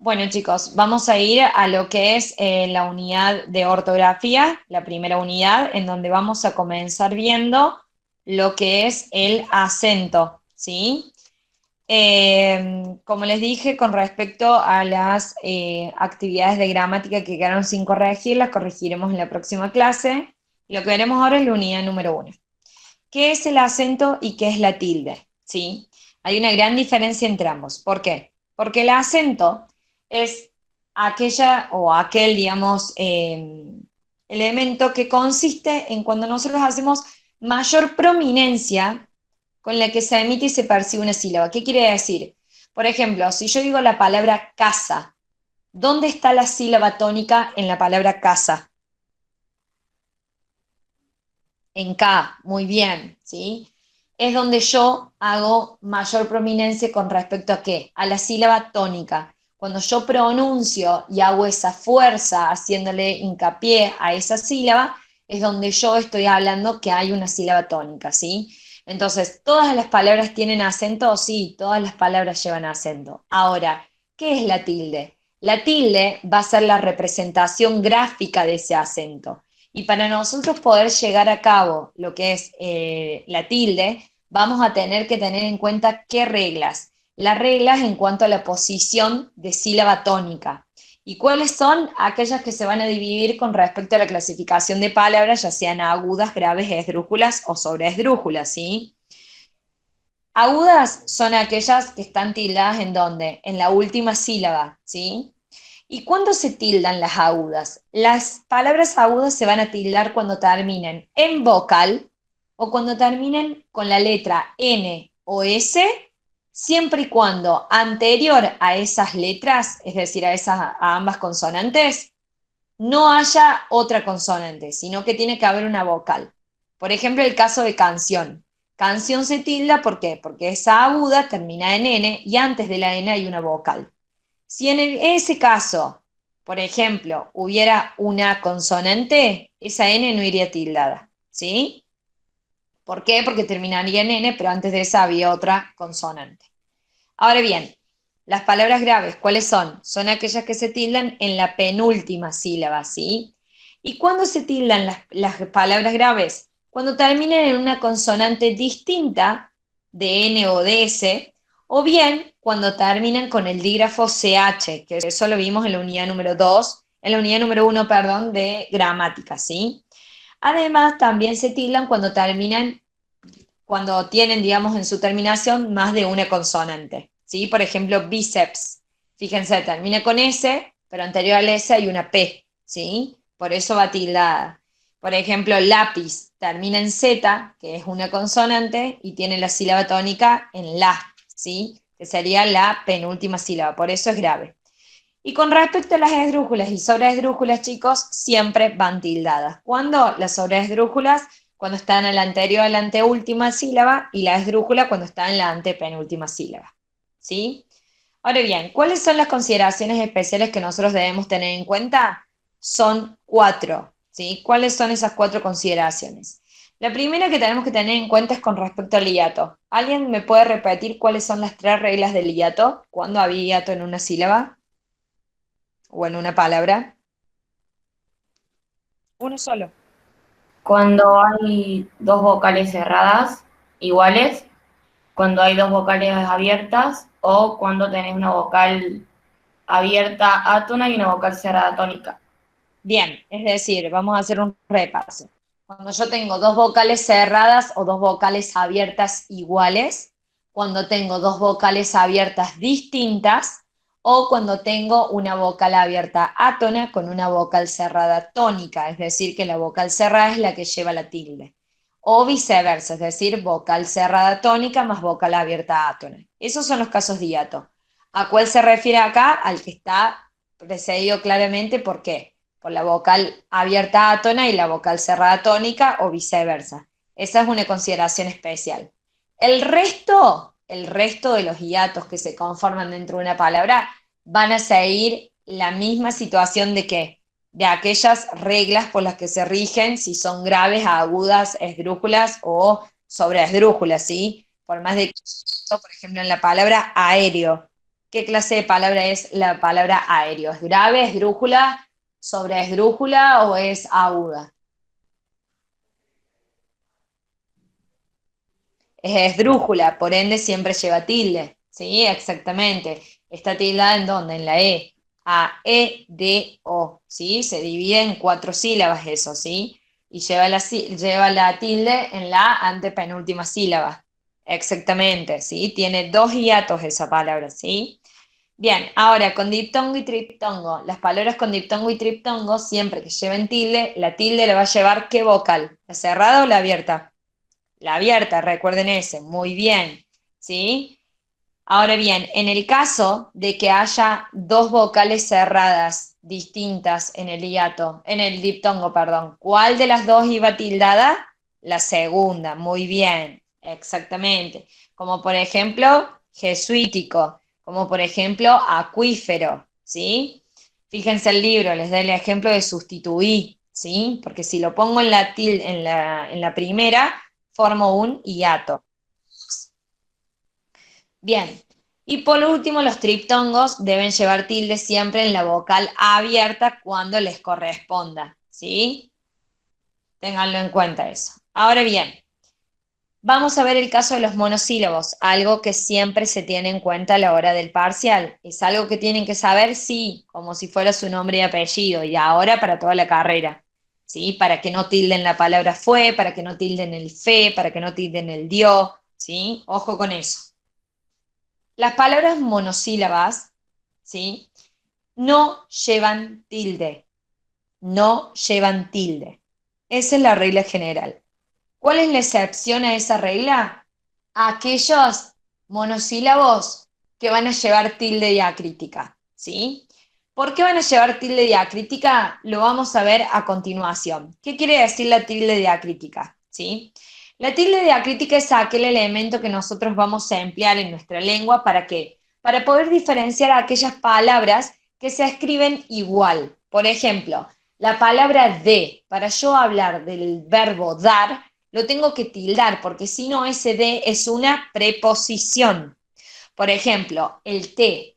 Bueno, chicos, vamos a ir a lo que es la unidad de ortografía, la primera unidad, en donde vamos a comenzar viendo lo que es el acento, ¿sí? Como les dije, con respecto a las actividades de gramática que quedaron sin corregir, las corregiremos en la próxima clase. Lo que veremos ahora es la unidad número 1. ¿Qué es el acento y qué es la tilde? ¿Sí? Hay una gran diferencia entre ambos. ¿Por qué? Porque el acento es aquella o aquel, digamos, elemento que consiste en cuando nosotros hacemos mayor prominencia con la que se emite y se percibe una sílaba. ¿Qué quiere decir? Por ejemplo, si yo digo la palabra casa, ¿dónde está la sílaba tónica en la palabra casa? En K, muy bien, ¿sí? Es donde yo hago mayor prominencia con respecto a qué? A la sílaba tónica. Cuando yo pronuncio y hago esa fuerza haciéndole hincapié a esa sílaba, es donde yo estoy hablando que hay una sílaba tónica, ¿sí? Entonces, ¿todas las palabras tienen acento? Sí, todas las palabras llevan acento. Ahora, ¿qué es la tilde? La tilde va a ser la representación gráfica de ese acento. Y para nosotros poder llegar a cabo lo que es la tilde, vamos a tener que tener en cuenta qué reglas. Las reglas en cuanto a la posición de sílaba tónica. ¿Y cuáles son aquellas que se van a dividir con respecto a la clasificación de palabras, ya sean agudas, graves, esdrújulas o sobreesdrújulas, ¿sí? Agudas son aquellas que están tildadas en dónde? En la última sílaba, ¿sí? ¿Y cuándo se tildan las agudas? Las palabras agudas se van a tildar cuando terminen en vocal o cuando terminen con la letra N o S, siempre y cuando anterior a esas letras, es decir, a ambas consonantes, no haya otra consonante, sino que tiene que haber una vocal. Por ejemplo, el caso de canción. Canción se tilda, ¿por qué? Porque esa aguda termina en N y antes de la N hay una vocal. Si en ese caso, por ejemplo, hubiera una consonante, esa N no iría tildada, ¿sí? ¿Por qué? Porque terminaría en N, pero antes de esa había otra consonante. Ahora bien, las palabras graves, ¿cuáles son? Son aquellas que se tildan en la penúltima sílaba, ¿sí? ¿Y cuándo se tildan las palabras graves? Cuando terminan en una consonante distinta de N o de S, o bien cuando terminan con el dígrafo CH, que eso lo vimos en la unidad número 2, en la unidad número 1, perdón, de gramática, ¿sí? Además, también se tildan cuando terminan cuando tienen, digamos, en su terminación más de una consonante, ¿sí? Por ejemplo, bíceps. Fíjense, termina con S, pero anterior al S hay una P, ¿sí? Por eso va tildada. Por ejemplo, lápiz termina en Z, que es una consonante, y tiene la sílaba tónica en la, ¿sí? Que sería la penúltima sílaba, por eso es grave. Y con respecto a las esdrújulas y sobreesdrújulas, chicos, siempre van tildadas. ¿Cuándo? Las sobreesdrújulas, cuando están en la anterior a la anteúltima sílaba, y la esdrújula cuando está en la antepenúltima sílaba. ¿Sí? Ahora bien, ¿cuáles son las consideraciones especiales que nosotros debemos tener en cuenta? Son 4. ¿Sí? ¿Cuáles son esas 4 consideraciones? La primera que tenemos que tener en cuenta es con respecto al hiato. ¿Alguien me puede repetir cuáles son las 3 reglas del hiato? ¿Cuándo había hiato en una sílaba? O en una palabra. Uno solo. Cuando hay dos vocales cerradas iguales, cuando hay dos vocales abiertas o cuando tenés una vocal abierta átona y una vocal cerrada tónica. Bien, es decir, vamos a hacer un repaso. Cuando yo tengo dos vocales cerradas o dos vocales abiertas iguales, cuando tengo dos vocales abiertas distintas o cuando tengo una vocal abierta átona con una vocal cerrada tónica, es decir, que la vocal cerrada es la que lleva la tilde. O viceversa, es decir, vocal cerrada tónica más vocal abierta átona. Esos son los casos de hiato. ¿A cuál se refiere acá? Al que está precedido claramente, ¿por qué? Por la vocal abierta átona y la vocal cerrada tónica o viceversa. Esa es una consideración especial. El resto de los hiatos que se conforman dentro de una palabra van a seguir la misma situación de que de aquellas reglas por las que se rigen si son graves, agudas, esdrújulas o sobreesdrújulas, ¿sí? Por más de que, por ejemplo, en la palabra aéreo. ¿Qué clase de palabra es la palabra aéreo? ¿Es grave, esdrújula, sobreesdrújula o es aguda? Es esdrújula, por ende siempre lleva tilde. Sí, exactamente. Está tildada en dónde? En la E. A, E, D, O. ¿Sí? Se divide en 4 sílabas eso, ¿sí? Y lleva la tilde en la antepenúltima sílaba. Exactamente, ¿sí? Tiene 2 hiatos esa palabra, ¿sí? Bien, ahora con diptongo y triptongo. Las palabras con diptongo y triptongo, siempre que lleven tilde, la tilde le va a llevar ¿qué vocal? ¿La cerrada o la abierta? La abierta, recuerden ese, muy bien, ¿sí? Ahora bien, en el caso de que haya dos vocales cerradas distintas en el hiato, en el diptongo, perdón, ¿cuál de las dos iba tildada? La segunda, muy bien, exactamente. Como por ejemplo, jesuítico, como por ejemplo, acuífero, ¿sí? Fíjense el libro, les da el ejemplo de sustituí, ¿sí? Porque si lo pongo en la primera, formo un hiato. Bien. Y por último, los triptongos deben llevar tilde siempre en la vocal abierta cuando les corresponda, ¿sí? Ténganlo en cuenta eso. Ahora bien, vamos a ver el caso de los monosílabos, algo que siempre se tiene en cuenta a la hora del parcial. ¿Es algo que tienen que saber? Sí, como si fuera su nombre y apellido, y ahora para toda la carrera, ¿sí? Para que no tilden la palabra fue, para que no tilden el fe, para que no tilden el dio, ¿sí? Ojo con eso. Las palabras monosílabas, ¿sí? No llevan tilde, no llevan tilde. Esa es la regla general. ¿Cuál es la excepción a esa regla? Aquellos monosílabos que van a llevar tilde diacrítica, ¿sí? ¿Por qué van a llevar tilde diacrítica? Lo vamos a ver a continuación. ¿Qué quiere decir la tilde diacrítica? ¿Sí? La tilde diacrítica es aquel elemento que nosotros vamos a emplear en nuestra lengua ¿para qué? Para poder diferenciar aquellas palabras que se escriben igual. Por ejemplo, la palabra de, para yo hablar del verbo dar, lo tengo que tildar porque si no ese de es una preposición. Por ejemplo, el té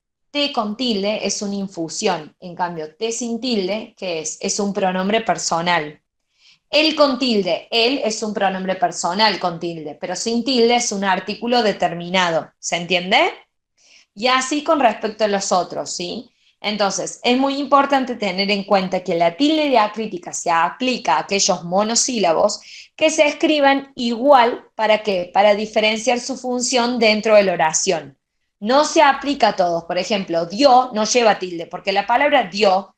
con tilde es una infusión. En cambio, té sin tilde, ¿qué es? Es un pronombre personal. El con tilde, él es un pronombre personal con tilde, pero sin tilde es un artículo determinado. ¿Se entiende? Y así con respecto a los otros, ¿sí? Entonces, es muy importante tener en cuenta que la tilde diacrítica se aplica a aquellos monosílabos que se escriban igual, ¿para qué? Para diferenciar su función dentro de la oración. No se aplica a todos. Por ejemplo, dio no lleva tilde, porque la palabra dio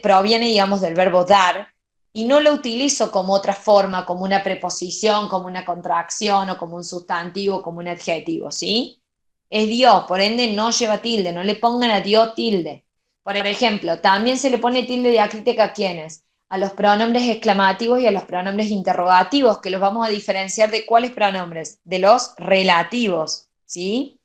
proviene, digamos, del verbo dar, y no lo utilizo como otra forma, como una preposición, como una contracción o como un sustantivo, como un adjetivo, ¿sí? Es dio, por ende no lleva tilde, no le pongan a dio tilde. Por ejemplo, también se le pone tilde diacrítica a quiénes? A los pronombres exclamativos y a los pronombres interrogativos, que los vamos a diferenciar de cuáles pronombres, de los relativos, ¿sí?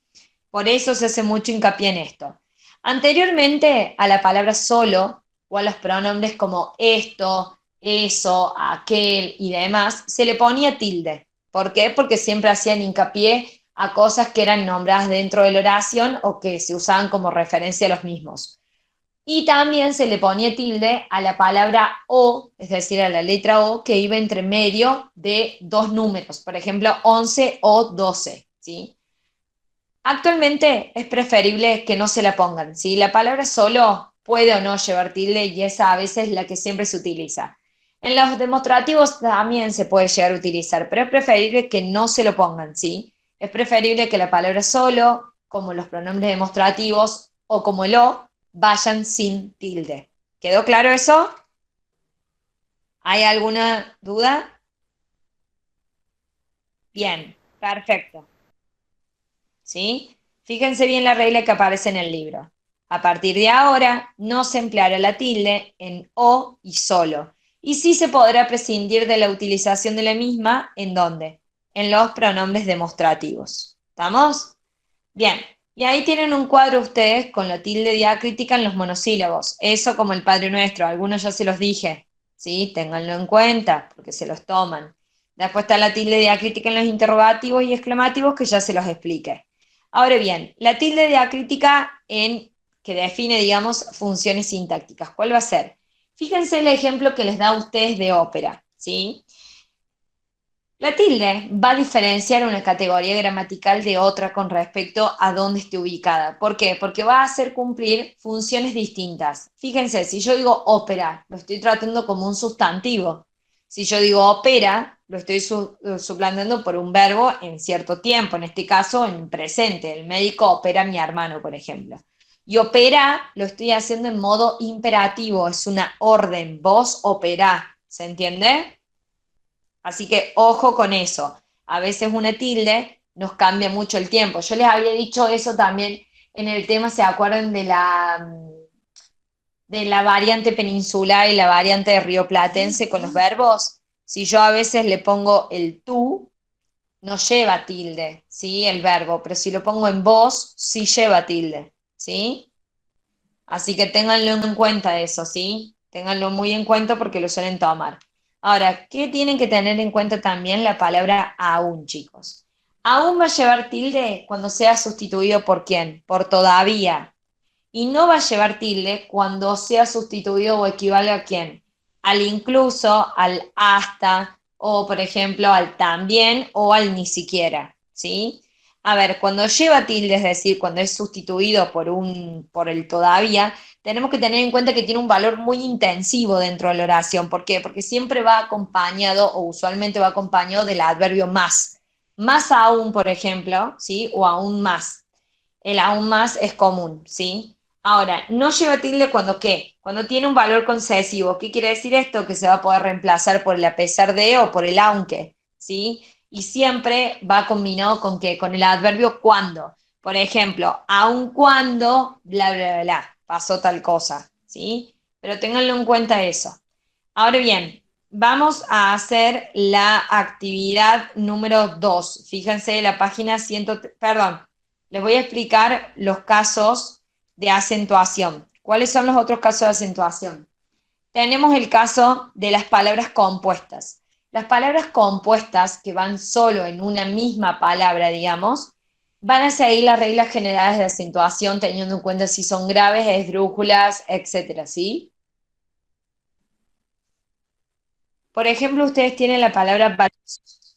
Por eso se hace mucho hincapié en esto. Anteriormente a la palabra solo o a los pronombres como esto, eso, aquel y demás, se le ponía tilde. ¿Por qué? Porque siempre hacían hincapié a cosas que eran nombradas dentro de la oración o que se usaban como referencia a los mismos. Y también se le ponía tilde a la palabra o, es decir, a la letra o, que iba entre medio de dos números, por ejemplo, 11 o 12, ¿sí? Actualmente es preferible que no se la pongan, ¿sí? La palabra solo puede o no llevar tilde y esa a veces es la que siempre se utiliza. En los demostrativos también se puede llegar a utilizar, pero es preferible que no se lo pongan, ¿sí? Es preferible que la palabra solo, como los pronombres demostrativos o como el o, vayan sin tilde. ¿Quedó claro eso? ¿Hay alguna duda? Bien, perfecto. ¿Sí? Fíjense bien la regla que aparece en el libro. A partir de ahora, no se empleará la tilde en o y solo. Y sí se podrá prescindir de la utilización de la misma, ¿en dónde? En los pronombres demostrativos. ¿Estamos? Bien. Y ahí tienen un cuadro ustedes con la tilde diacrítica en los monosílabos. Eso como el Padre Nuestro. Algunos ya se los dije. ¿Sí? Ténganlo en cuenta, porque se los toman. Después está la tilde diacrítica en los interrogativos y exclamativos, que ya se los expliqué. Ahora bien, la tilde diacrítica que define, digamos, funciones sintácticas. ¿Cuál va a ser? Fíjense el ejemplo que les da a ustedes de ópera, ¿sí? La tilde va a diferenciar una categoría gramatical de otra con respecto a dónde esté ubicada. ¿Por qué? Porque va a hacer cumplir funciones distintas. Fíjense, si yo digo ópera, lo estoy tratando como un sustantivo. Si yo digo ópera, lo estoy suplantando por un verbo en cierto tiempo, en este caso en presente. El médico opera a mi hermano, por ejemplo. Y opera lo estoy haciendo en modo imperativo, es una orden, vos operá, ¿se entiende? Así que ojo con eso. A veces una tilde nos cambia mucho el tiempo. Yo les había dicho eso también en el tema, ¿se acuerdan de la variante peninsular y la variante rioplatense con los verbos? Si yo a veces le pongo el tú, no lleva tilde, ¿sí? El verbo, pero si lo pongo en vos, sí lleva tilde, ¿sí? Así que ténganlo en cuenta eso, ¿sí? Ténganlo muy en cuenta porque lo suelen tomar. Ahora, ¿qué tienen que tener en cuenta también la palabra aún, chicos? Aún va a llevar tilde cuando sea sustituido por quién? Por todavía. Y no va a llevar tilde cuando sea sustituido o equivale a quién? Al incluso, al hasta, o por ejemplo al también o al ni siquiera, ¿sí? A ver, cuando lleva tilde, es decir, cuando es sustituido por el todavía, tenemos que tener en cuenta que tiene un valor muy intensivo dentro de la oración. ¿Por qué? Porque siempre va acompañado o usualmente va acompañado del adverbio más. Más aún, por ejemplo, ¿sí? O aún más. El aún más es común, ¿sí? Ahora, no lleva tilde cuando ¿qué? Cuando tiene un valor concesivo. ¿Qué quiere decir esto? Que se va a poder reemplazar por el a pesar de o por el aunque, ¿sí? Y siempre va combinado con ¿qué? Con el adverbio cuando. Por ejemplo, aun cuando, bla, bla, bla, bla, pasó tal cosa, ¿sí? Pero ténganlo en cuenta eso. Ahora bien, vamos a hacer la actividad número 2. Fíjense la página 100, perdón, les voy a explicar los casos de acentuación. ¿Cuáles son los otros casos de acentuación? Tenemos el caso de las palabras compuestas. Las palabras compuestas, que van solo en una misma palabra, digamos, van a seguir las reglas generales de acentuación, teniendo en cuenta si son graves, esdrújulas, etcétera, ¿sí? Por ejemplo, ustedes tienen la palabra baloncesto.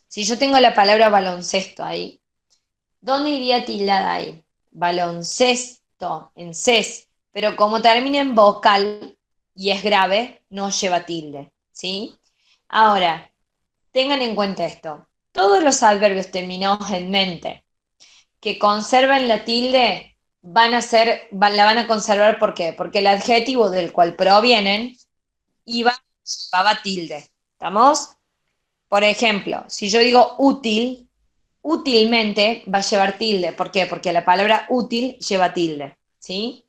Si yo tengo la palabra baloncesto ahí, ¿dónde iría tildada ahí? Baloncesto, en ces. Pero como termina en vocal y es grave, no lleva tilde, ¿sí? Ahora, tengan en cuenta esto. Todos los adverbios terminados en mente que conservan la tilde la van a conservar, ¿por qué? Porque el adjetivo del cual provienen llevaba tilde. ¿Estamos? Por ejemplo, si yo digo útil, útilmente va a llevar tilde. ¿Por qué? Porque la palabra útil lleva tilde, ¿sí?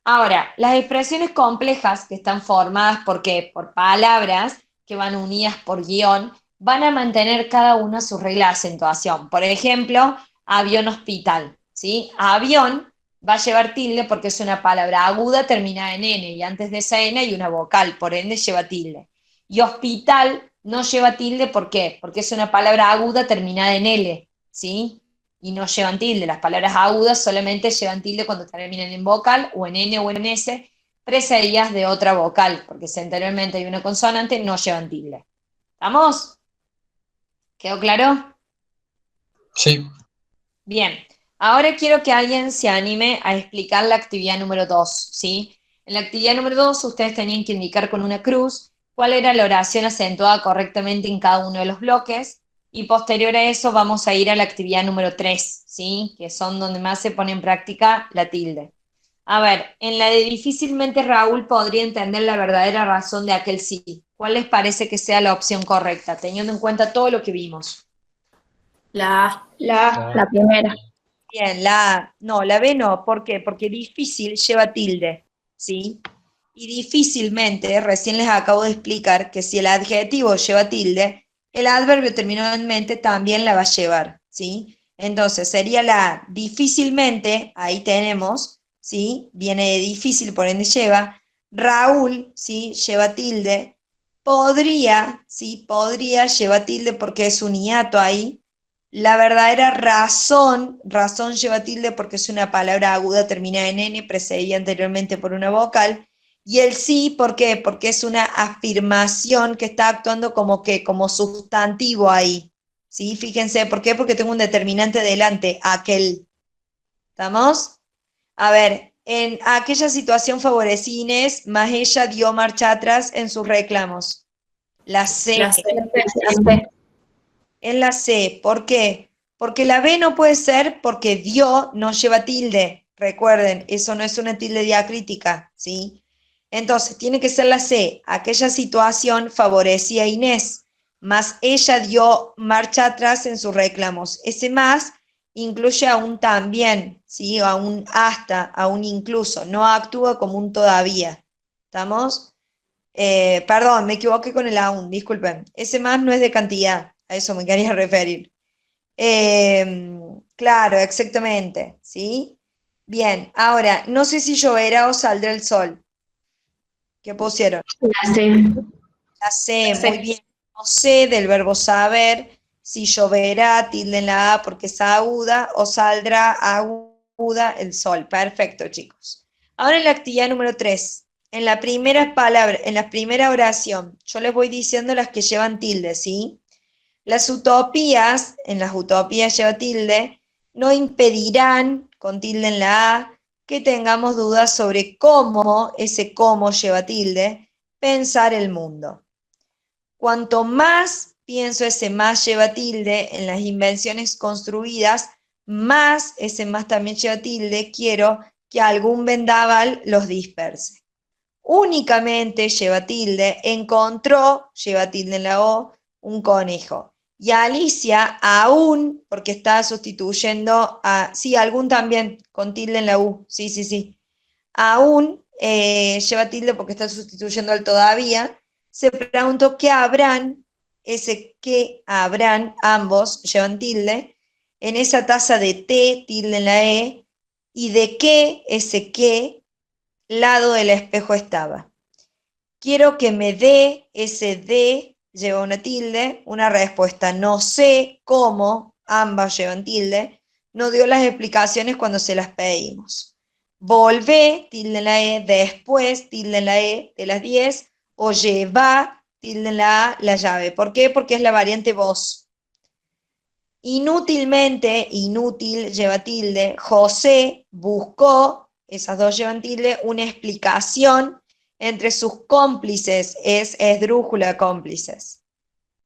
Ahora, las expresiones complejas que están formadas ¿por qué? Por palabras que van unidas por guión, van a mantener cada una su regla de acentuación. Por ejemplo, avión hospital, ¿sí? Avión va a llevar tilde porque es una palabra aguda terminada en N y antes de esa N hay una vocal, por ende lleva tilde. Y hospital no lleva tilde, ¿por qué? Porque es una palabra aguda terminada en L, ¿sí? Y no llevan tilde. Las palabras agudas solamente llevan tilde cuando terminan en vocal o en N o en S, precedidas de otra vocal, porque si anteriormente hay una consonante, no llevan tilde. ¿Estamos? ¿Quedó claro? Sí. Bien. Ahora quiero que alguien se anime a explicar la actividad número 2, ¿sí? En la actividad número 2 ustedes tenían que indicar con una cruz cuál era la oración acentuada correctamente en cada uno de los bloques. Y posterior a eso vamos a ir a la actividad número 3, ¿sí? Que son donde más se pone en práctica la tilde. A ver, en la de difícilmente Raúl podría entender la verdadera razón de aquel sí. ¿Cuál les parece que sea la opción correcta, teniendo en cuenta todo lo que vimos? La A. La primera. Bien, la A. No, la B no. ¿Por qué? Porque difícil lleva tilde, ¿sí? Y difícilmente, recién les acabo de explicar que si el adjetivo lleva tilde, el adverbio terminado en mente también la va a llevar, ¿sí? Entonces sería la A. Difícilmente, ahí tenemos, ¿sí? Viene de difícil, por ende lleva. Raúl, ¿sí? Lleva tilde. Podría, ¿sí? Podría, lleva tilde porque es un hiato ahí. La verdadera razón lleva tilde porque es una palabra aguda, termina en N, precedida anteriormente por una vocal. Y el sí, ¿por qué? Porque es una afirmación que está actuando como sustantivo ahí. ¿Sí? Fíjense, ¿por qué? Porque tengo un determinante delante, aquel. ¿Estamos? A ver, en aquella situación favorecí a Inés, más ella dio marcha atrás en sus reclamos. La C. La C. En la C. ¿Por qué? Porque la B no puede ser porque dio no lleva tilde. Recuerden, eso no es una tilde diacrítica, ¿sí? Entonces, tiene que ser la C. Aquella situación favorecía a Inés, más ella dio marcha atrás en sus reclamos. Ese más incluye a un también, ¿sí? A un hasta, a un incluso. No actúa como un todavía. ¿Estamos? Perdón, me equivoqué con el aún, disculpen. Ese más no es de cantidad, a eso me quería referir. Claro, exactamente, ¿sí? Bien, ahora, no sé si lloverá o saldrá el sol. ¿Qué pusieron? La C. La C, muy bien. No sé del verbo saber, si lloverá, tilde en la A porque es aguda, o saldrá aguda el sol. Perfecto, chicos. Ahora en la actividad número 3. En la primera palabra, en la primera oración, yo les voy diciendo las que llevan tilde, ¿sí? En las utopías lleva tilde, no impedirán, con tilde en la A, que tengamos dudas sobre cómo, ese cómo lleva tilde, pensar el mundo. Cuanto más pienso ese más lleva tilde en las invenciones construidas, más ese más también lleva tilde, quiero que algún vendaval los disperse. Únicamente lleva tilde, encontró, lleva tilde en la O, un conejo. Y Alicia aún, porque está sustituyendo a, sí, algún también, con tilde en la U, sí. Aún lleva tilde porque está sustituyendo al todavía. Se preguntó qué habrán, ese qué habrán, ambos llevan tilde, en esa taza de té, tilde en la E, y de qué, ese qué, lado del espejo estaba. Quiero que me dé, ese de lleva una tilde, una respuesta. No sé cómo, ambas llevan tilde. No dio las explicaciones cuando se las pedimos. Volvé, tilde en la E, después, tilde en la E de las 10, o lleva, tilde en la A, la llave. ¿Por qué? Porque es la variante vos. Inútilmente, inútil lleva tilde. José buscó, esas dos llevan tilde, una explicación entre sus cómplices, es esdrújula cómplices.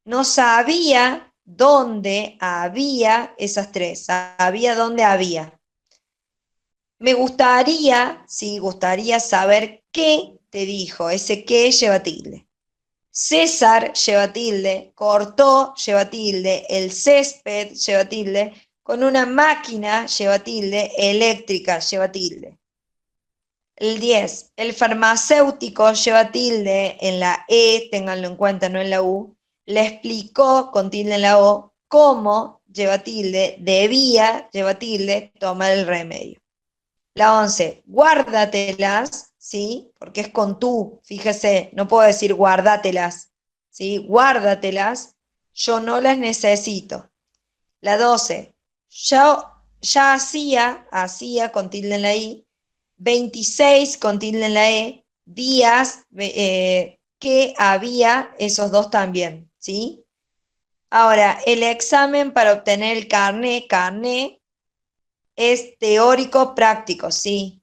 No sabía dónde había esas tres, sabía dónde había. Me gustaría, sí, gustaría saber qué te dijo, ese qué lleva tilde. César lleva tilde, cortó lleva tilde, el césped lleva tilde, con una máquina lleva tilde, eléctrica lleva tilde. El 10, el farmacéutico lleva tilde en la E, ténganlo en cuenta, no en la U, le explicó con tilde en la O cómo lleva tilde, debía lleva tilde, tomar el remedio. La 11, guárdatelas, ¿sí? Porque es con tú, fíjese, no puedo decir guárdatelas, ¿sí? Guárdatelas, yo no las necesito. La 12, ya hacía con tilde en la I, 26 con tilde en la E, días que había, esos dos también, ¿sí? Ahora, el examen para obtener el carné, es teórico práctico, sí.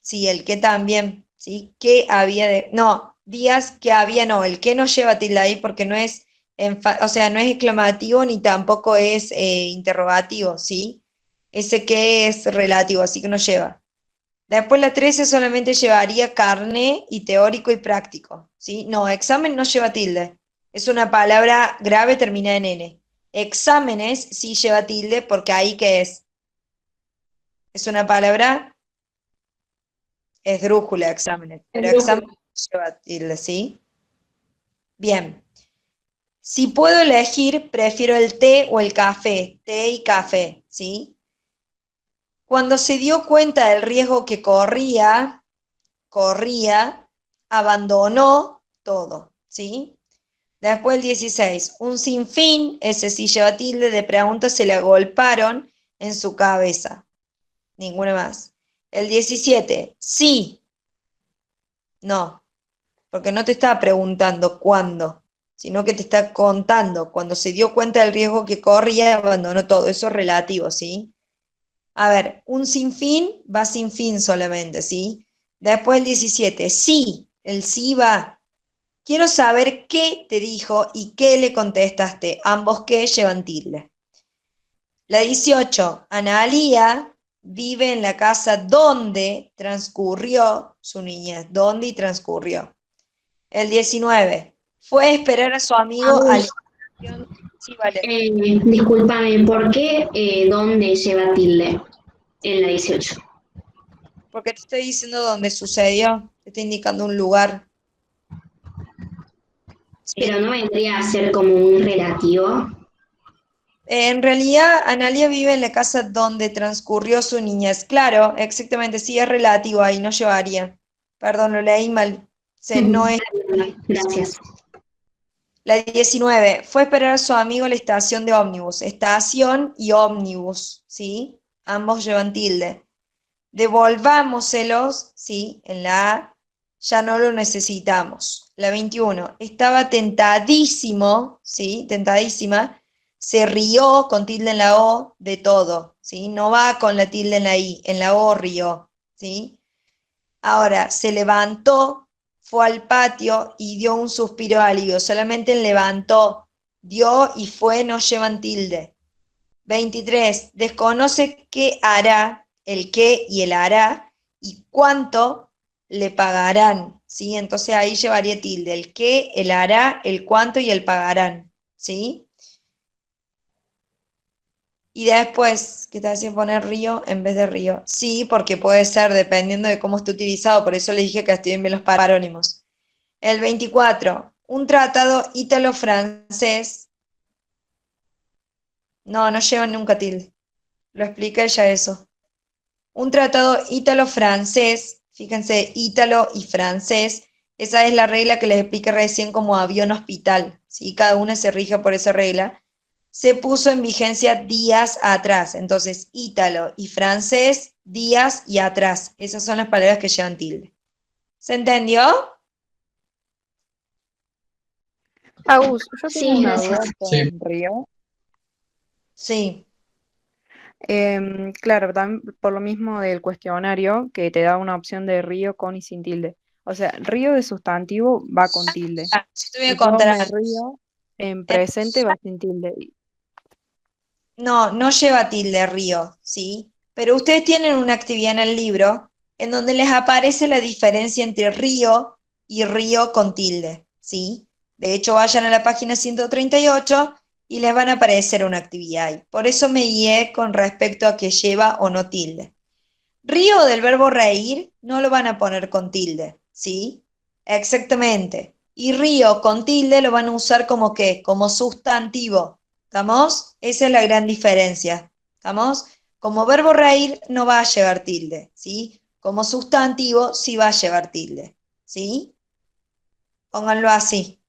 Sí, el que también, ¿sí? Que había de. No, días que había, no. El que no lleva tilde ahí porque no es. O sea, no es exclamativo ni tampoco es interrogativo, ¿sí? Ese que es relativo, así que no lleva. Después la 13 solamente llevaría carné y teórico y práctico, ¿sí? No, examen no lleva tilde. Es una palabra grave, termina en N. Exámenes sí lleva tilde porque ahí que es una palabra esdrújula, exámenes, pero examen lleva tilde, ¿sí? Bien. Si puedo elegir, prefiero el té o el café, té y café, ¿sí? Cuando se dio cuenta del riesgo que corría, abandonó todo, ¿sí? Después el 16, un sinfín, ese sí lleva tilde, de preguntas se le agolparon en su cabeza. Ninguna más. El 17, sí. No, porque no te está preguntando cuándo, sino que te está contando. Cuando se dio cuenta del riesgo que corría, abandonó todo. Eso es relativo, ¿sí? A ver, un sinfín va sin fin solamente, ¿sí? Después el 17, sí, el sí va. Quiero saber qué te dijo y qué le contestaste. Ambos que llevan tilde. La 18, Analía vive en la casa donde transcurrió su niñez. ¿Dónde y transcurrió? El 19, fue a esperar a su amigo a la Agus, estación. Sí, vale. discúlpame, ¿por qué dónde lleva tilde en la 18? Porque te estoy diciendo dónde sucedió. Te estoy indicando un lugar. ¿Sí? Pero no vendría a ser como un relativo. En realidad, Analia vive en la casa donde transcurrió su niñez. Claro, exactamente, sí es relativo, ahí no llevaría. Perdón, lo leí mal. No es. Gracias. La 19, fue a esperar a su amigo a la estación de ómnibus. Estación y ómnibus, ¿sí? Ambos llevan tilde. Devolvámoselos, ¿sí? En la A, ya no lo necesitamos. La 21, estaba tentadísimo, ¿sí? Tentadísima. Se rió con tilde en la O de todo, ¿sí? No va con la tilde en la I, en la O rió, ¿sí? Ahora, se levantó, fue al patio y dio un suspiro de alivio. Solamente levantó, dio y fue no llevan tilde. 23, desconoce qué hará, el qué y el hará, y cuánto le pagarán, ¿sí? Entonces ahí llevaría tilde, el qué, el hará, el cuánto y el pagarán, ¿sí? Y después, ¿qué te hacía poner río en vez de río? Sí, porque puede ser dependiendo de cómo esté utilizado, por eso le dije que estudien bien los parónimos. El 24, un tratado ítalo-francés. No, no lleva nunca tilde. Lo explica ella eso. Un tratado ítalo-francés, fíjense, ítalo y francés, esa es la regla que les expliqué recién como avión-hospital, ¿sí? Cada una se rige por esa regla. Se puso en vigencia días atrás. Entonces, ítalo y francés, días y atrás. Esas son las palabras que llevan tilde. ¿Se entendió? Agus, yo Sí, tengo una gracias. duda Sí. con Río. Sí. Claro, también por lo mismo del cuestionario que te da una opción de río con y sin tilde. O sea, río de sustantivo va con tilde. Ah, yo te voy a Y yo contar me algo. río en presente va sin tilde. No, no lleva tilde río, ¿sí? Pero ustedes tienen una actividad en el libro en donde les aparece la diferencia entre río y río con tilde, ¿sí? De hecho, vayan a la página 138 y les van a aparecer una actividad ahí. Por eso me guié con respecto a que lleva o no tilde. Río del verbo reír no lo van a poner con tilde, ¿sí? Exactamente. Y río con tilde lo van a usar como qué, como sustantivo. ¿Estamos? Esa es la gran diferencia. ¿Estamos? Como verbo reír no va a llevar tilde, ¿sí? Como sustantivo sí va a llevar tilde, ¿sí? Pónganlo así.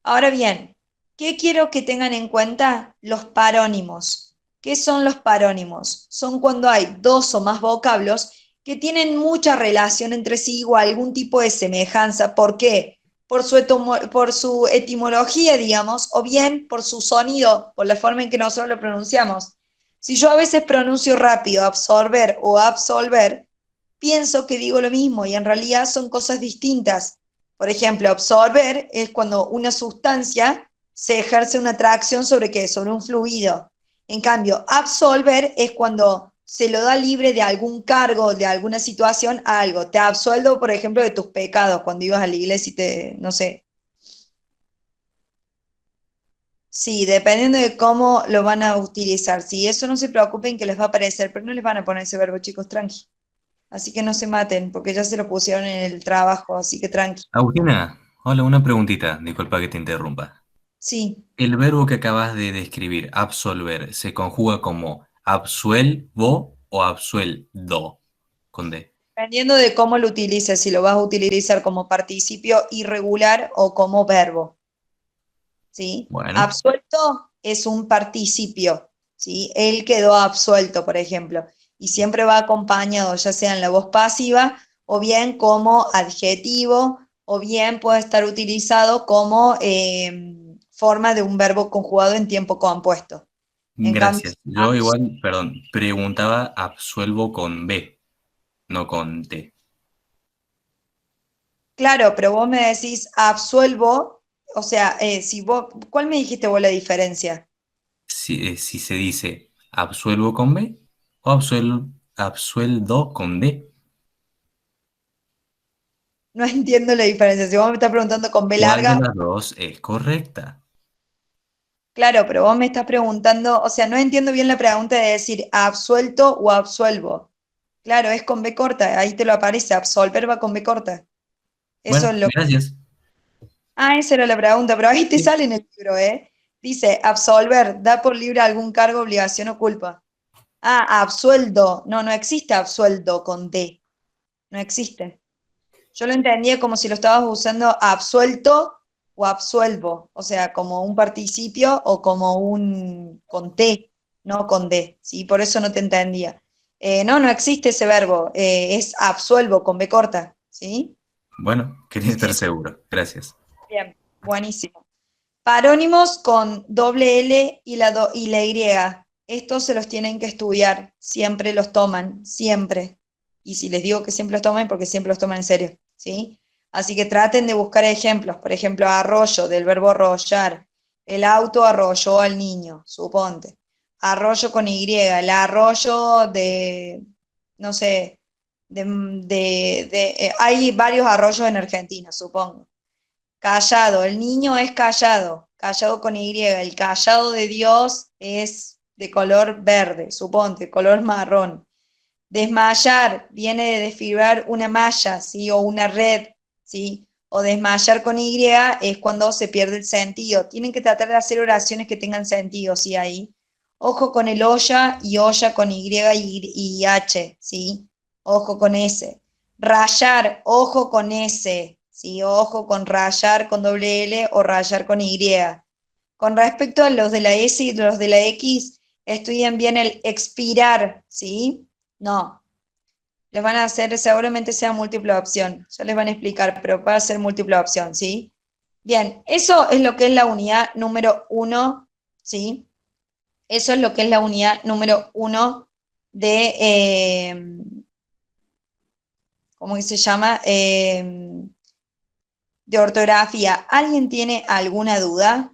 Ahora bien, ¿qué quiero que tengan en cuenta? Los parónimos. ¿Qué son los parónimos? Son cuando hay dos o más vocablos que tienen mucha relación entre sí o algún tipo de semejanza. ¿Por qué? Por su etimología, digamos, o bien por su sonido, por la forma en que nosotros lo pronunciamos. Si yo a veces pronuncio rápido absorber o absolver, pienso que digo lo mismo y en realidad son cosas distintas. Por ejemplo, absorber es cuando una sustancia se ejerce una atracción sobre qué, sobre un fluido. En cambio, absolver es cuando se lo da libre de algún cargo, de alguna situación a algo. Te absuelvo, por ejemplo, de tus pecados cuando ibas a la iglesia y te, no sé. Sí, dependiendo de cómo lo van a utilizar. Sí, eso no se preocupen que les va a aparecer, pero no les van a poner ese verbo, chicos, tranqui. Así que no se maten, porque ya se lo pusieron en el trabajo, así que tranqui. Agustina, hola, una preguntita, disculpa que te interrumpa. Sí, El verbo que acabas de describir, absolver, ¿se conjuga como absuelvo o absueldo? Con D. dependiendo de cómo lo utilices, si lo vas a utilizar como participio irregular o como verbo. ¿sí? Bueno, Absuelto es un participio, ¿sí? Él quedó absuelto, por ejemplo, y siempre va acompañado, ya sea en la voz pasiva, o bien como adjetivo, o bien puede estar utilizado como forma de un verbo conjugado en tiempo compuesto. En cambio, gracias. Yo igual, perdón, preguntaba absuelvo con B, no con T. claro, pero vos me decís absuelvo, o sea, si vos, ¿cuál me dijiste vos la diferencia? Si se dice absuelvo con B o absueldo con D. No entiendo la diferencia. Si vos me estás preguntando con B ¿Cuál de larga, las dos es correcta? claro, pero vos me estás preguntando, o sea, no entiendo bien la pregunta de decir absuelto o absuelvo. Claro, es con B corta, ahí te lo aparece, absolver va con B corta. Eso Bueno, es lo. gracias. Ah, esa era la pregunta, pero ahí te Sí. sale en el libro, ¿eh? Dice, absolver, da por libre algún cargo, obligación o culpa. Ah, absueldo. No, no existe absueldo con D. No existe. Yo lo entendía como si lo estabas usando absuelto o absuelvo, o sea, como un participio o como un con T, no con D, ¿sí? Por eso no te entendía. No, no existe ese verbo, es absuelvo con B corta, ¿sí? Bueno, quería estar seguro. Gracias. Bien, buenísimo. Parónimos con doble L y la Y. Estos se los tienen que estudiar, siempre los toman, siempre. Y si les digo que siempre los tomen, porque siempre los toman en serio, ¿sí? Así que traten de buscar ejemplos. Por ejemplo, arroyo, del verbo arrollar. El auto arrolló al niño, suponte. Arroyo con Y, el arroyo de, no sé, hay varios arroyos en Argentina, supongo. Callado, el niño es callado, callado con Y, el callado de Dios es de color verde, suponte, color marrón. Desmayar viene de desfibrar una malla, ¿sí? O una red, ¿sí? O desmayar con Y es cuando se pierde el sentido. Tienen que tratar de hacer oraciones que tengan sentido, ¿sí? Ahí. Ojo con el olla y olla con y H, ¿sí? Ojo con S. Rayar, ojo con S, ¿sí? Ojo con rayar con doble L o rayar con Y. Con respecto a los de la S y los de la X, estudian bien el expirar, ¿sí? No, les van a hacer, seguramente sea múltiple opción, ya les van a explicar, pero va a ser múltiple opción, ¿sí? Bien, eso es lo que es la unidad número 1, ¿sí? Eso es lo que es la unidad número 1 de, ¿cómo que se llama? De ortografía. ¿Alguien tiene alguna duda?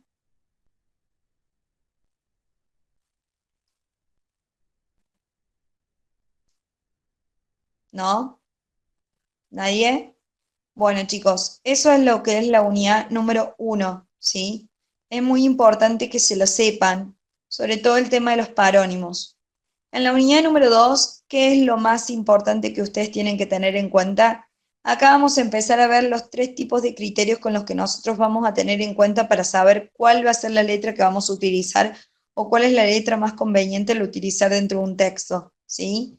¿No? ¿Nadie? Bueno, chicos, eso es lo que es la unidad número 1, ¿sí? Es muy importante que se lo sepan, sobre todo el tema de los parónimos. En la unidad número 2, ¿qué es lo más importante que ustedes tienen que tener en cuenta? Acá vamos a empezar a ver los 3 tipos de criterios con los que nosotros vamos a tener en cuenta para saber cuál va a ser la letra que vamos a utilizar o cuál es la letra más conveniente al utilizar dentro de un texto, ¿sí?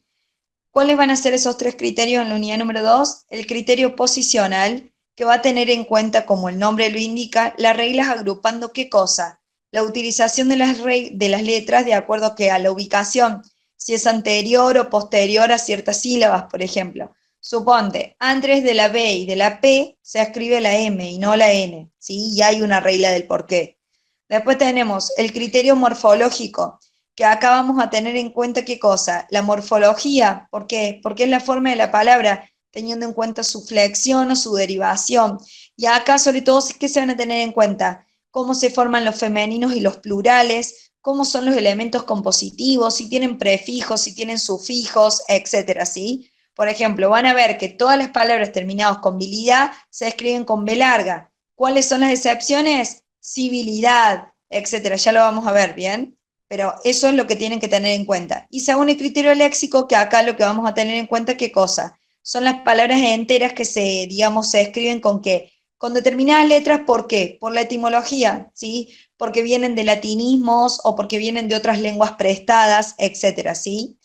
¿Cuáles van a ser esos 3 criterios en la unidad número 2? El criterio posicional, que va a tener en cuenta, como el nombre lo indica, las reglas agrupando ¿qué cosa? La utilización de las letras de acuerdo a la ubicación, si es anterior o posterior a ciertas sílabas, por ejemplo. Suponte, antes de la B y de la P se escribe la M y no la N, ¿sí? Y hay una regla del por qué. Después tenemos el criterio morfológico, que acá vamos a tener en cuenta qué cosa, la morfología, ¿por qué? Porque es la forma de la palabra, teniendo en cuenta su flexión o su derivación. Y acá sobre todo, ¿qué se van a tener en cuenta? Cómo se forman los femeninos y los plurales, cómo son los elementos compositivos, si tienen prefijos, si tienen sufijos, etcétera, ¿sí? Por ejemplo, van a ver que todas las palabras terminadas con bilidad se escriben con B larga. ¿Cuáles son las excepciones? Civilidad, etcétera. Ya lo vamos a ver, ¿bien? Pero eso es lo que tienen que tener en cuenta. Y según el criterio léxico, que acá lo que vamos a tener en cuenta, ¿qué cosa? Son las palabras enteras que se, digamos, se escriben con qué? Con determinadas letras, ¿por qué? Por la etimología, ¿sí? Porque vienen de latinismos o porque vienen de otras lenguas prestadas, etcétera, ¿sí?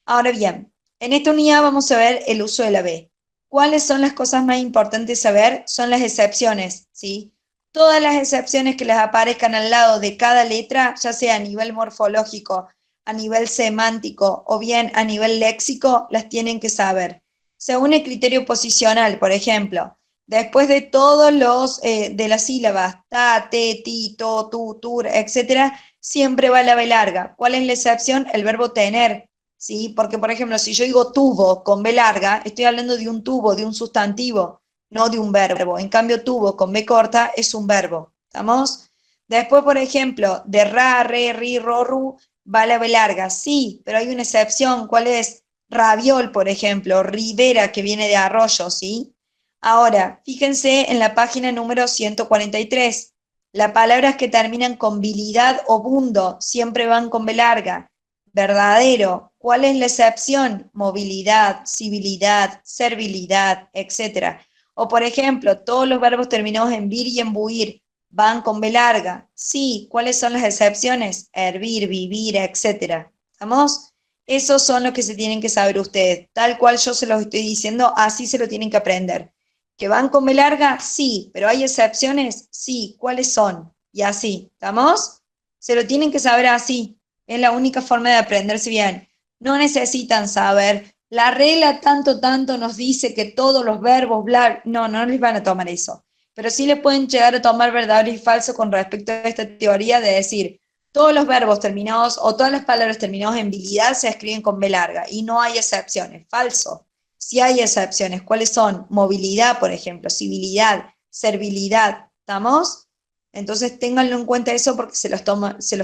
Ahora bien, en esta unidad vamos a ver el uso de la B. ¿Cuáles son las cosas más importantes saber? Son las excepciones, ¿sí? todas las excepciones que les aparezcan al lado de cada letra, ya sea a nivel morfológico, a nivel semántico o bien a nivel léxico, las tienen que saber. Según el criterio posicional, por ejemplo, después de todos los de las sílabas, ta, te, ti, to, tu, tur, etc., siempre va la B larga. ¿Cuál es la excepción? El verbo tener, ¿sí? Porque, por ejemplo, si yo digo tubo con B larga, estoy hablando de un tubo, de un sustantivo, no de un verbo. En cambio, tubo con B corta es un verbo. ¿Estamos? Después, por ejemplo, de ra, re, ri, ro, ru, va la B larga. Sí, pero hay una excepción. ¿Cuál es? Raviol, por ejemplo, ribera, que viene de arroyo, ¿sí? Ahora, fíjense en la página número 143. Las palabras que terminan con bilidad o bundo siempre van con B larga. Verdadero. ¿Cuál es la excepción? Movilidad, civilidad, servilidad, etc. O por ejemplo, todos los verbos terminados en vir y en buir van con B larga. Sí, ¿cuáles son las excepciones? Hervir, vivir, etc. ¿Estamos? Esos son los que se tienen que saber ustedes. Tal cual yo se los estoy diciendo, así se lo tienen que aprender. ¿Que van con B larga? Sí, pero ¿hay excepciones? Sí, ¿cuáles son? Y así, ¿estamos? Se lo tienen que saber así. Es la única forma de aprenderse bien. No necesitan saber, la regla tanto nos dice que todos los verbos, bla, no les van a tomar eso. Pero sí le pueden llegar a tomar verdadero y falso con respecto a esta teoría de decir, todos los verbos terminados o todas las palabras terminadas en bilidad se escriben con B larga y no hay excepciones. Falso. Sí hay excepciones. ¿Cuáles son? Movilidad, por ejemplo, civilidad, servilidad. ¿Estamos? Entonces ténganlo en cuenta eso porque se los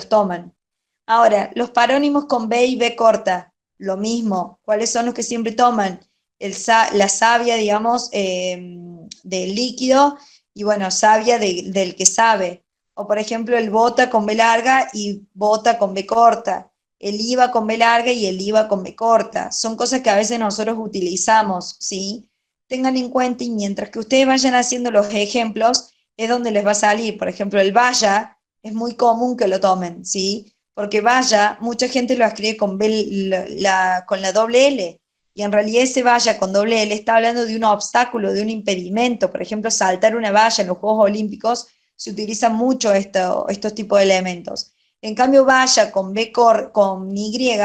toman. Ahora, los parónimos con B y B corta, lo mismo. ¿Cuáles son los que siempre toman? La savia, digamos, del líquido, y bueno, savia del que sabe. O por ejemplo, el bota con B larga y bota con B corta. El IVA con B larga y el IVA con B corta. Son cosas que a veces nosotros utilizamos, ¿sí? Tengan en cuenta, y mientras que ustedes vayan haciendo los ejemplos, es donde les va a salir. Por ejemplo, el vaya, es muy común que lo tomen, ¿sí? Porque vaya, mucha gente lo escribe con con la doble L, y en realidad ese vaya con doble L está hablando de un obstáculo, de un impedimento. Por ejemplo, saltar una valla en los Juegos Olímpicos se utilizan mucho estos tipos de elementos. En cambio, vaya con con Y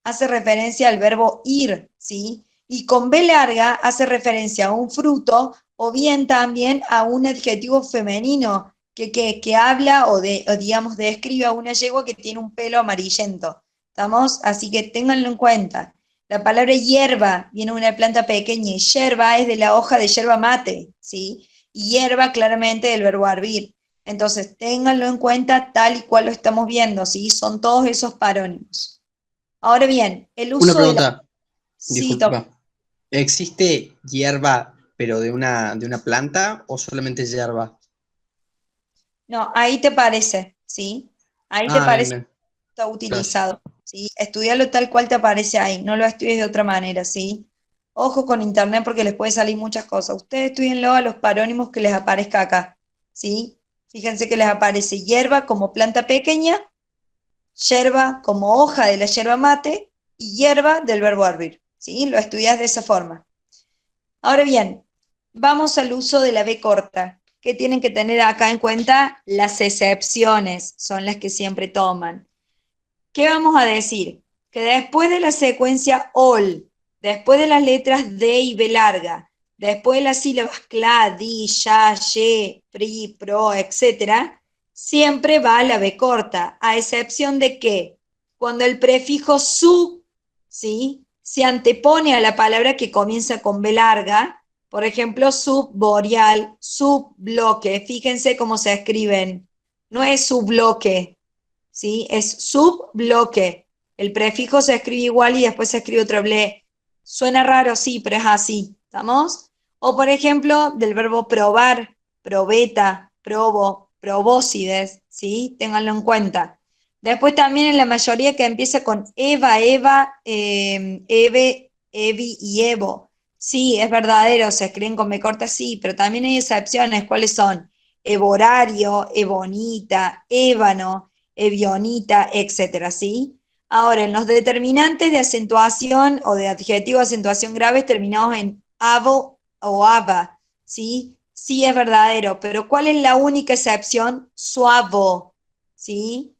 hace referencia al verbo ir, ¿sí? Y con B larga hace referencia a un fruto o bien también a un adjetivo femenino que habla o digamos describe a una yegua que tiene un pelo amarillento. ¿Estamos? Así que ténganlo en cuenta. La palabra hierba viene de una planta pequeña y yerba es de la hoja de yerba mate, ¿sí? Y hierba claramente del verbo hervir. Entonces, ténganlo en cuenta tal y cual lo estamos viendo, ¿sí? Son todos esos parónimos. Ahora bien, el uso Una pregunta, Sí, disculpa. ¿Existe hierba, pero de una planta o solamente hierba? No, ahí te parece, ¿sí? Ahí te Ah, bien, parece bien. que está utilizado, ¿sí? Estudiarlo tal cual te aparece ahí, no lo estudies de otra manera, ¿sí? Ojo con internet porque les puede salir muchas cosas. Ustedes estudienlo a los parónimos que les aparezca acá, ¿sí? Fíjense que les aparece hierba como planta pequeña, yerba como hoja de la yerba mate y hierba del verbo hervir, ¿sí? Lo estudias de esa forma. Ahora bien, vamos al uso de la B corta. ¿Qué tienen que tener acá en cuenta? Las excepciones son las que siempre toman. ¿Qué vamos a decir? Que después de la secuencia OL, después de las letras D y B larga, después de las sílabas CLA, DI, YA, YE, PRI, PRO, etc., siempre va la B corta, a excepción de que cuando el prefijo sub, ¿sí?, se antepone a la palabra que comienza con B larga, por ejemplo, subboreal, subbloque, fíjense cómo se escriben, no es subbloque, ¿sí? Es subbloque. El prefijo se escribe igual y después se escribe otro ble. Suena raro, sí, pero es así, ¿estamos? O por ejemplo, del verbo probar, probeta, probo, probóscides, ¿sí? Ténganlo en cuenta. Después también en la mayoría que empieza con Eva, Eve, Evi y Evo. Sí, es verdadero, se escriben con B corta, sí, pero también hay excepciones. ¿Cuáles son? Evorario, Ebonita, Ébano, Evionita, etcétera, ¿sí? Ahora, en los determinantes de acentuación o de adjetivo de acentuación graves terminados en avo o ava, ¿sí? sí es verdadero, pero ¿cuál es la única excepción? Suavo, ¿sí?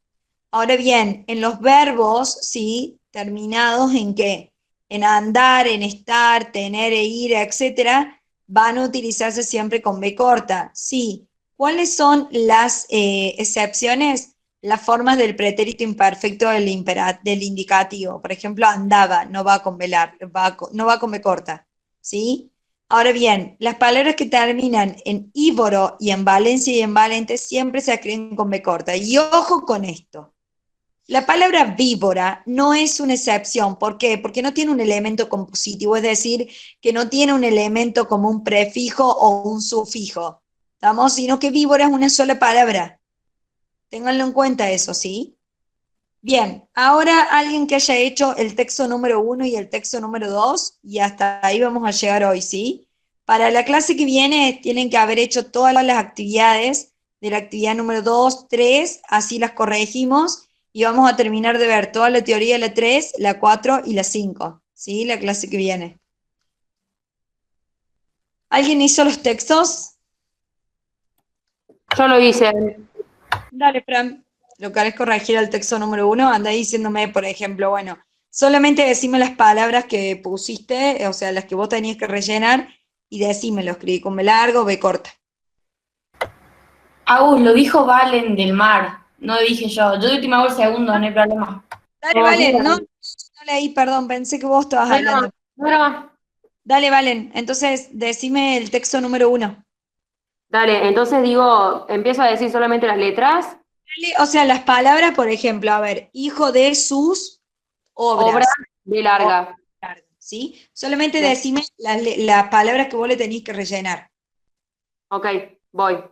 Ahora bien, en los verbos, ¿sí? Terminados en qué? En andar, en estar, tener e ir, etcétera, van a utilizarse siempre con B corta, sí. ¿Cuáles son las excepciones? Las formas del pretérito imperfecto del indicativo. Por ejemplo, andaba, no va con no va con B corta, ¿sí? Ahora bien, las palabras que terminan en ívoro y en Valencia y en Valente siempre se escriben con B corta. Y ojo con esto. La palabra víbora no es una excepción. ¿Por qué? Porque no tiene un elemento compositivo, es decir, que no tiene un elemento como un prefijo o un sufijo, ¿estamos? Sino que víbora es una sola palabra. Ténganlo en cuenta eso, ¿sí? Bien, ahora alguien que haya hecho el texto número 1 y el texto número 2, y hasta ahí vamos a llegar hoy, ¿sí? Para la clase que viene tienen que haber hecho todas las actividades de la actividad número 2, 3, así las corregimos, y vamos a terminar de ver toda la teoría de la 3, la 4 y la 5, ¿sí? La clase que viene. ¿Alguien hizo los textos? Yo lo hice. Dale, Fran. Lo que haré es corregir el texto número 1, anda diciéndome, por ejemplo, bueno, solamente decime las palabras que pusiste, o sea, las que vos tenías que rellenar, y decime, lo escribí con B largo o B corta. Agus, lo dijo Valen del Mar, no dije yo. Yo de última hago el segundo, no hay problema. Dale, Valen, no leí, perdón, pensé que vos estabas hablando. Bueno, Dale, Valen, entonces decime el texto número 1. dale, entonces digo, empiezo a decir solamente las letras. O sea, las palabras, por ejemplo, a ver, hijo de sus obras. Obra de larga. ¿Sí? Solamente Bien. decime las palabras que vos le tenéis que rellenar. Ok, voy.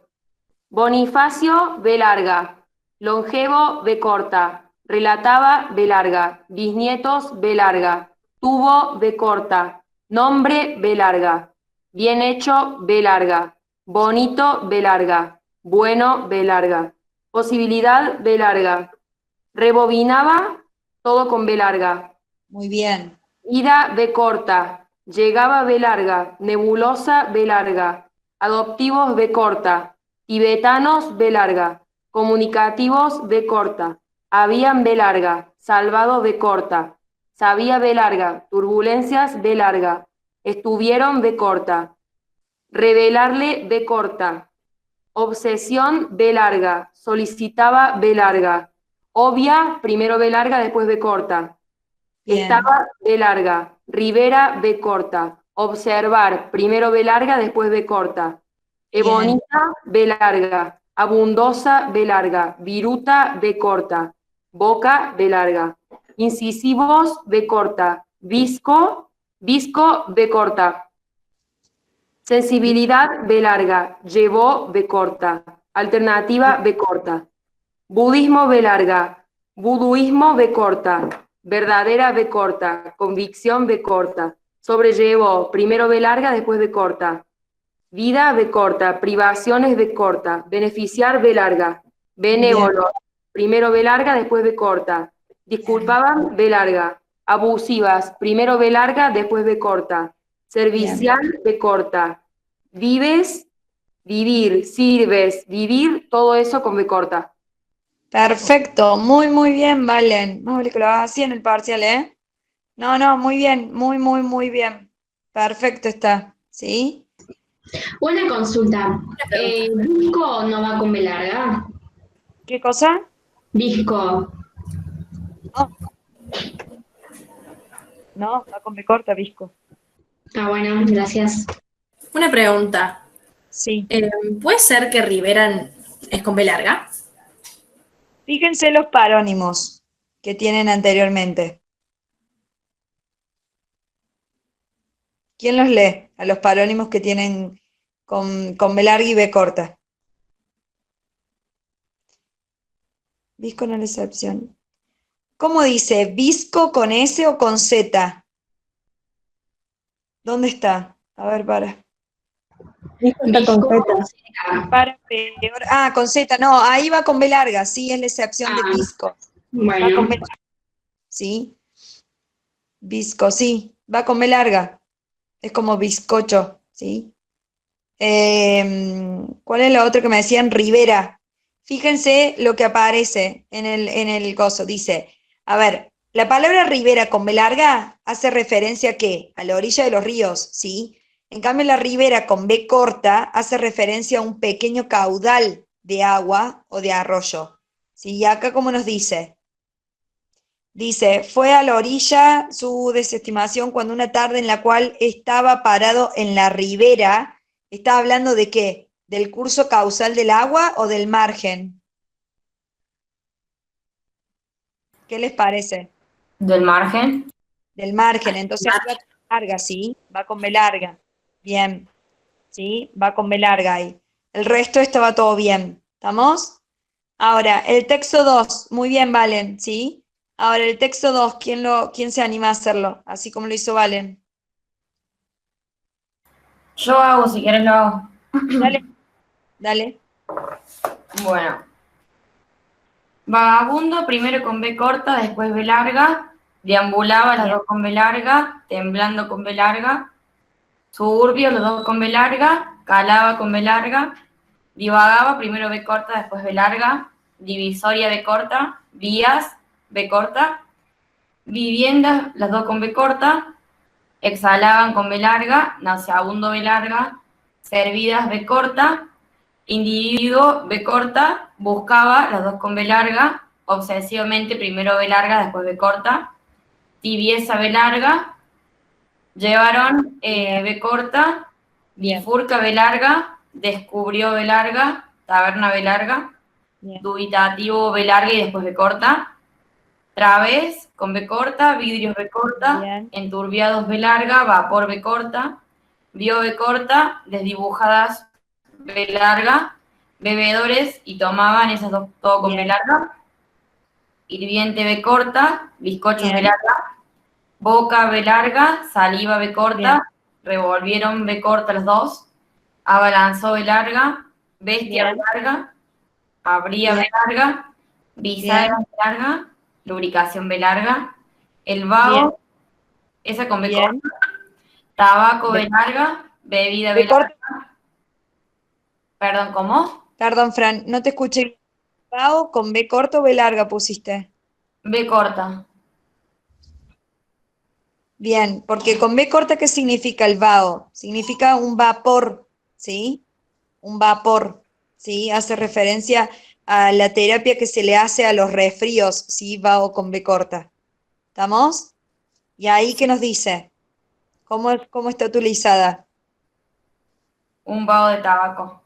Bonifacio, B larga. Longevo, B corta. Relataba, B larga. Bisnietos, B larga. Tuvo, B corta. Nombre, B larga. Bien hecho, B larga. Bonito, B larga. Bueno, B larga. Posibilidad, B larga. Rebobinaba, todo con B larga. Muy bien. Ida, B corta. Llegaba, B larga. Nebulosa, B larga. Adoptivos, B corta. Tibetanos, B larga. Comunicativos, B corta. Habían, B larga. Salvado, B corta. Sabía, B larga. Turbulencias, B larga. Estuvieron, B corta. Revelarle, B corta. Obsesión, B larga. Solicitaba, B larga. Obvia, primero B larga, después B corta. Bien. Estaba, B larga. Rivera, B corta. Observar, primero B larga, después B corta. Ebonita, B larga. Abundosa, B larga. Viruta, B corta. Boca, B larga. Incisivos, B corta. Visco, B corta. Sensibilidad, B larga. Llevó, B corta. Alternativa, B corta. Budismo, B larga. Buduismo, B corta. Verdadera, B corta. Convicción, B corta. Sobrellevó, primero B larga, después B corta. Vida, B corta. Privaciones, B corta. Beneficiar, B larga. Benévolo, primero B larga, después B corta. Disculpaban, B larga. Abusivas, primero B larga, después B corta. Servicial, B corta. Vives, vivir, sirves, vivir, todo eso con B corta. Perfecto, muy bien, Valen. Más vale que lo hagas así en el parcial, ¿eh? No, muy bien, muy bien. Perfecto está, ¿sí? Una consulta. Disco no va con B larga. ¿Qué cosa? Disco. No, va con B corta, Visco. Ah, bueno, gracias. Una pregunta. Sí. ¿Puede ser que Rivera es con B larga? Fíjense los parónimos que tienen anteriormente. ¿Quién los lee? A los parónimos que tienen con B larga y B corta. Visco no es la excepción. ¿Cómo dice? ¿Visco con S o con Z? ¿Dónde está? A ver, para. Disco con Z. Para peor. Ah, con Z, no, ahí va con B larga, sí, es la excepción de Visco. Va con Bueno, B larga. ¿Sí? Visco, sí, va con B larga. Es como bizcocho, ¿sí? ¿Cuál es la otra que me decían? Ribera. Fíjense lo que aparece en el coso. Dice, a ver, la palabra ribera con B larga hace referencia ¿a qué? A la orilla de los ríos, ¿sí? En cambio, la ribera con B corta hace referencia a un pequeño caudal de agua o de arroyo. ¿Sí? Y acá, ¿cómo nos dice? Dice, fue a la orilla su desestimación cuando una tarde en la cual estaba parado en la ribera. ¿Está hablando de qué? ¿Del curso causal del agua o del margen? ¿Qué les parece? Del margen. Del margen. Entonces va con B larga, ¿sí? Va con B larga. Bien. ¿Sí? Va con B larga ahí. El resto estaba todo bien. ¿Estamos? Ahora, el texto 2. Muy bien, Valen, ¿sí? Ahora, el texto 2, ¿quién se anima a hacerlo? Así como lo hizo Valen. Yo hago, si quieres lo hago. Dale, dale. Bueno. Vagabundo, primero con B corta, después B larga. Deambulaba, las Bien. dos con B larga. Temblando con B larga. Suburbio, los dos con B larga. Calaba con B larga. Divagaba, primero B corta, después B larga. Divisoria, B corta. Vías, B corta. Viviendas, las dos con B corta. Exhalaban con B larga. Nauseabundo, B larga. Servidas, B corta. Individuo, B corta. Buscaba, las dos con B larga. Obsesivamente, primero B larga, después B corta. Tibieza, B larga. Llevaron B corta. Bien. Bifurca, B larga. Descubrió, B larga. Taberna, B larga. Bien. Dubitativo, B larga y después B corta. Través, con B corta. Vidrios, B corta. Bien. Enturbiados, B larga. Vapor, B corta. Vio, B corta. Desdibujadas, B larga. Bebedores y tomaban, esas dos, todo con B Bien. larga. Hirviente, B corta. Bizcochos, Bien. B larga. Boca, B larga. Saliva, B corta. Bien. Revolvieron, B corta las dos. Abalanzó, B larga. Bestia, Bien. B larga. Abría, B Bien. larga. Bisagra, Bien. B larga. Lubricación, B larga. El vago, Bien. esa con B Bien. corta. Tabaco, B B- larga. Bebida, B B corta. larga. Perdón, ¿cómo? Perdón, Fran, no te escuché. Pau con B corta o B larga pusiste. B corta. Bien, porque con B corta, ¿qué significa el vaho? Significa un vapor, ¿sí? Un vapor, ¿sí? Hace referencia a la terapia que se le hace a los resfríos, ¿sí? Vaho con B corta. ¿Estamos? ¿Y ahí qué nos dice? ¿Cómo está utilizada? Un vago de tabaco.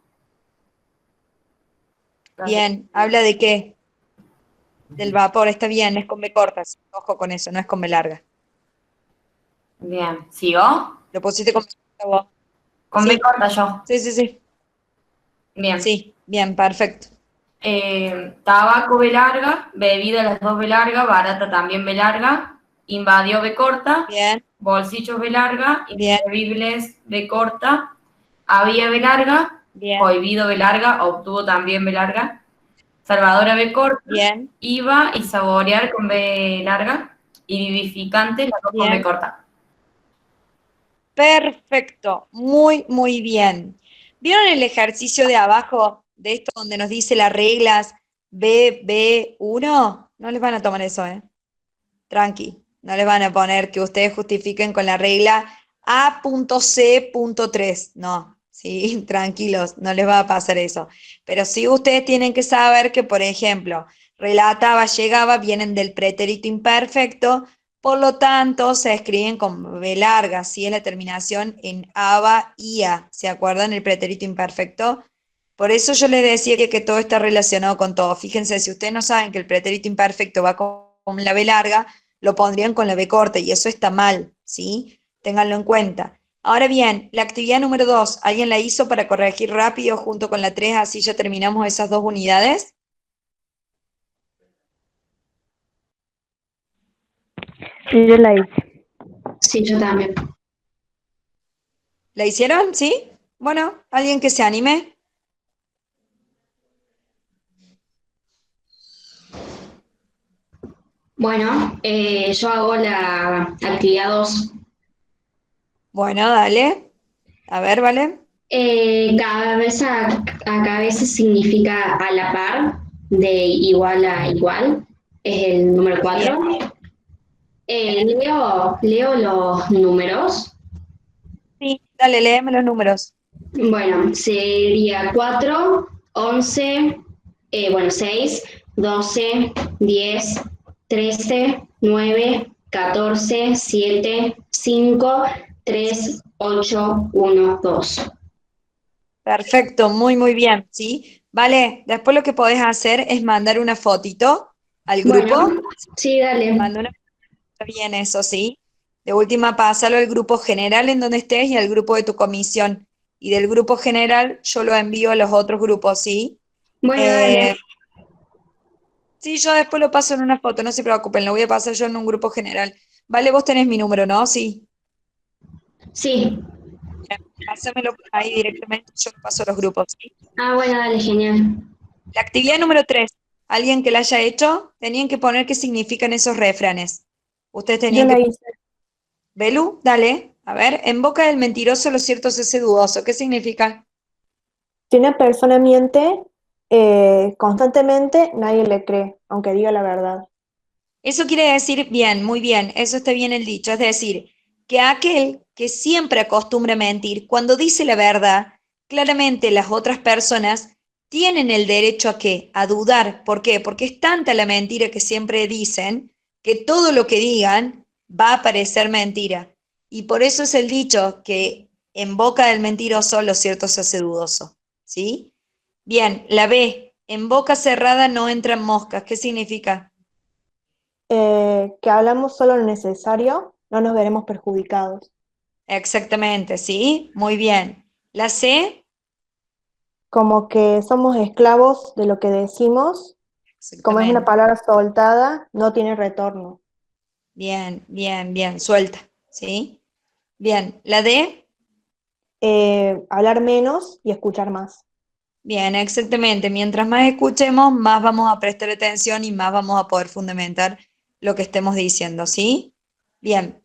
Bien, ¿habla de qué? Del vapor, está bien, es con B corta, sí, ojo con eso, no es con B larga. Bien. ¿Sigo? Lo pusiste con B corta vos. Con Sí. B corta yo. Sí, sí, sí. Bien. Sí, bien, perfecto. Tabaco, B larga. Bebida, las dos B larga. Barata también B larga. Invadió, B corta. Bien, Bolsillos, B larga. bien, Inservibles, B corta. Había, B larga. bien, Prohibido, B larga. Obtuvo también B larga. Salvadora, B corta. bien, Iba y saborear con B larga. Y vivificante, las dos con B bien. corta. Perfecto, muy, muy bien. ¿Vieron el ejercicio de abajo de esto donde nos dice las reglas BB1? No les van a tomar eso, ¿eh? Tranqui, no les van a poner que ustedes justifiquen con la regla A.C.3. No, sí, tranquilos, no les va a pasar eso. Pero sí ustedes tienen que saber que, por ejemplo, relataba, llegaba, vienen del pretérito imperfecto, por lo tanto se escriben con B larga, ¿sí? Es la terminación en aba, ia. ¿Se acuerdan el pretérito imperfecto? Por eso yo les decía que todo está relacionado con todo. Fíjense, si ustedes no saben que el pretérito imperfecto va con la B larga, lo pondrían con la B corta y eso está mal, ¿sí? Ténganlo en cuenta. Ahora bien, la actividad número 2, ¿alguien la hizo para corregir rápido junto con la 3, así ya terminamos esas dos unidades? Sí, yo la hice. Sí, yo también. ¿La hicieron? ¿Sí? Bueno, ¿alguien que se anime? Bueno, yo hago la actividad 2. Bueno, dale. A ver, ¿vale? Cabeza a cabeza significa a la par, de igual a igual, es el número 4. Leo los números. Sí, dale, léeme los números. Bueno, sería 4, 11, 6, 12, 10, 13, 9, 14, 7, 5, 3, 8, 1, 2. Perfecto, muy, muy bien, ¿sí? Vale, después lo que podés hacer es mandar una fotito al grupo. Bueno, sí, dale. Manda una fotito bien eso, ¿sí? De última, pásalo al grupo general en donde estés y al grupo de tu comisión. Y del grupo general yo lo envío a los otros grupos, ¿sí? Bueno, dale. Sí, yo después lo paso en una foto, no se preocupen, lo voy a pasar yo en un grupo general. Vale, vos tenés mi número, ¿no? Sí. Sí. Pásamelo por ahí directamente, yo lo paso a los grupos, ¿sí? Ah, bueno, dale, genial. La actividad número 3, alguien que la haya hecho, tenían que poner qué significan esos refranes. Ustedes Yo tenían la que... hice. Belu, dale, a ver, en boca del mentiroso lo cierto se hace dudoso. ¿Qué significa? Si una persona miente constantemente, nadie le cree, aunque diga la verdad. Eso quiere decir, bien, muy bien, eso está bien el dicho, es decir, que aquel que siempre acostumbra a mentir, cuando dice la verdad, claramente las otras personas tienen el derecho a qué, a dudar. ¿Por qué? Porque es tanta la mentira que siempre dicen que todo lo que digan va a parecer mentira. Y por eso es el dicho que en boca del mentiroso lo cierto se hace dudoso. ¿Sí? Bien, la B, en boca cerrada no entran moscas. ¿Qué significa? Que hablamos solo lo necesario, no nos veremos perjudicados. Exactamente, ¿sí? Muy bien. La C, Como que somos esclavos de lo que decimos, como es una exactamente. palabra soltada, no tiene retorno. Bien, bien, bien, suelta, ¿sí? Bien, la D, Hablar menos y escuchar más. bien, exactamente. Mientras más escuchemos, más vamos a prestar atención y más vamos a poder fundamentar lo que estemos diciendo, ¿sí? Bien.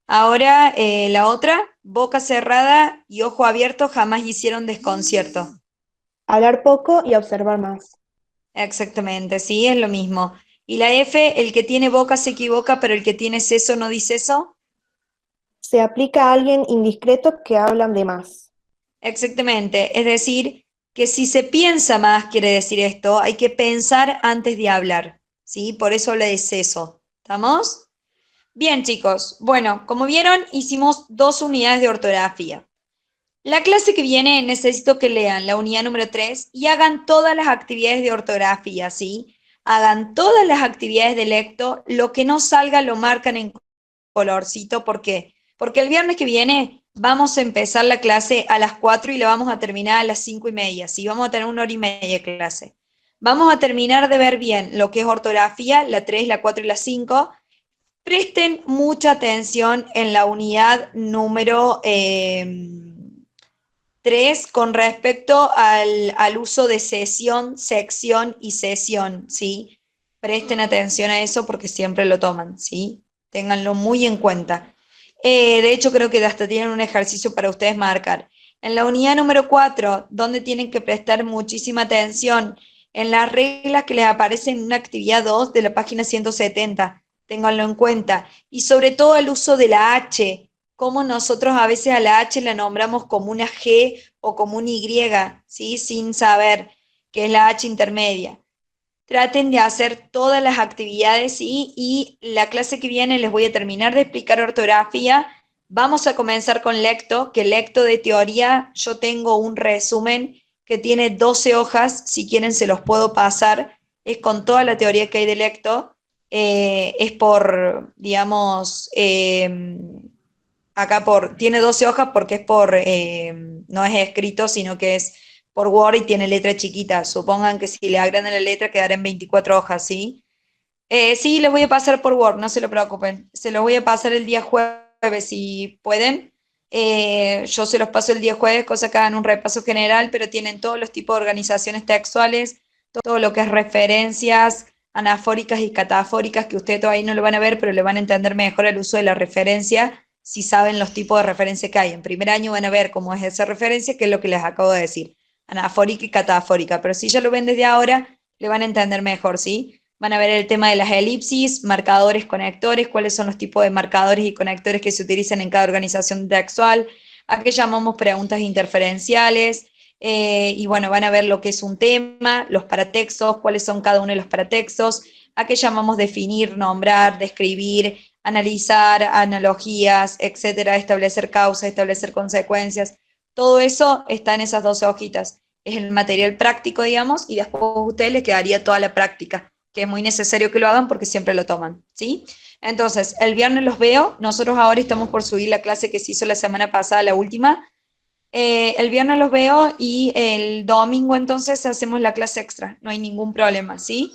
Ahora la otra, boca cerrada y ojo abierto jamás hicieron desconcierto. Hablar poco y observar más. Exactamente, sí, es lo mismo. Y la F, el que tiene boca se equivoca, pero el que tiene seso no dice eso. Se aplica a alguien indiscreto que habla de más. Exactamente, es decir, que si se piensa más, quiere decir esto, hay que pensar antes de hablar, ¿sí? Por eso habla de seso. ¿Estamos? Bien, chicos. Bueno, como vieron, hicimos 2 unidades de ortografía. La clase que viene necesito que lean la unidad número 3 y hagan todas las actividades de ortografía, ¿sí? Hagan todas las actividades de lecto, lo que no salga lo marcan en colorcito, ¿por qué? Porque el viernes que viene vamos a empezar la clase a las 4 y la vamos a terminar a las 5:30, ¿sí? Vamos a tener 1 hora y media de clase. Vamos a terminar de ver bien lo que es ortografía, la 3, la 4 y la 5. Presten mucha atención en la unidad número 3 con respecto al uso de sesión, sección y sesión, ¿sí? Presten atención a eso porque siempre lo toman, ¿sí? Ténganlo muy en cuenta. De hecho, creo que hasta tienen un ejercicio para ustedes marcar. En la unidad número 4, donde tienen que prestar muchísima atención en las reglas que les aparecen en una actividad 2 de la página 170. Ténganlo en cuenta. Y sobre todo el uso de la H, como nosotros a veces a la H la nombramos como una G o como una Y, ¿sí? Sin saber que es la H intermedia. Traten de hacer todas las actividades, ¿sí? Y la clase que viene les voy a terminar de explicar ortografía. Vamos a comenzar con lecto, que lecto de teoría yo tengo un resumen que tiene 12 hojas, si quieren se los puedo pasar, es con toda la teoría que hay de lecto, es por, digamos, tiene 12 hojas porque es no es escrito, sino que es por Word y tiene letra chiquita. Supongan que si le agrandan la letra quedará en 24 hojas, ¿sí? Sí, les voy a pasar por Word, no se lo preocupen. Se los voy a pasar el día jueves si pueden. Yo se los paso el día jueves, cosa que hagan un repaso general, pero tienen todos los tipos de organizaciones textuales, todo lo que es referencias anafóricas y catafóricas, que ustedes todavía no lo van a ver, pero le van a entender mejor el uso de la referencia, si saben los tipos de referencia que hay. En primer año van a ver cómo es esa referencia, que es lo que les acabo de decir, anafórica y catafórica, pero si ya lo ven desde ahora, le van a entender mejor, ¿sí? Van a ver el tema de las elipsis, marcadores, conectores, cuáles son los tipos de marcadores y conectores que se utilizan en cada organización textual, a qué llamamos preguntas interferenciales, y bueno, van a ver lo que es un tema, los paratextos, cuáles son cada uno de los paratextos, a qué llamamos definir, nombrar, describir, analizar, analogías, etcétera, establecer causas, establecer consecuencias. Todo eso está en esas 12 hojitas. Es el material práctico, digamos, y después a ustedes les quedaría toda la práctica, que es muy necesario que lo hagan porque siempre lo toman, ¿sí? Entonces, el viernes los veo. Nosotros ahora estamos por subir la clase que se hizo la semana pasada, la última. El viernes los veo y el domingo entonces hacemos la clase extra. No hay ningún problema, ¿sí?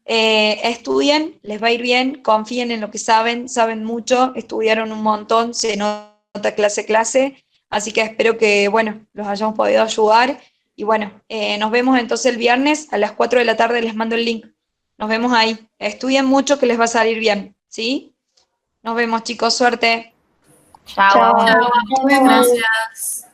Estudien, les va a ir bien, confíen en lo que saben, saben mucho, estudiaron un montón, se nota clase, así que espero que, bueno, los hayamos podido ayudar. Y bueno, nos vemos entonces el viernes a las 4 de la tarde, les mando el link. Nos vemos ahí. Estudien mucho que les va a salir bien, ¿sí? Nos vemos, chicos, suerte. Chao. Chao, muchas gracias.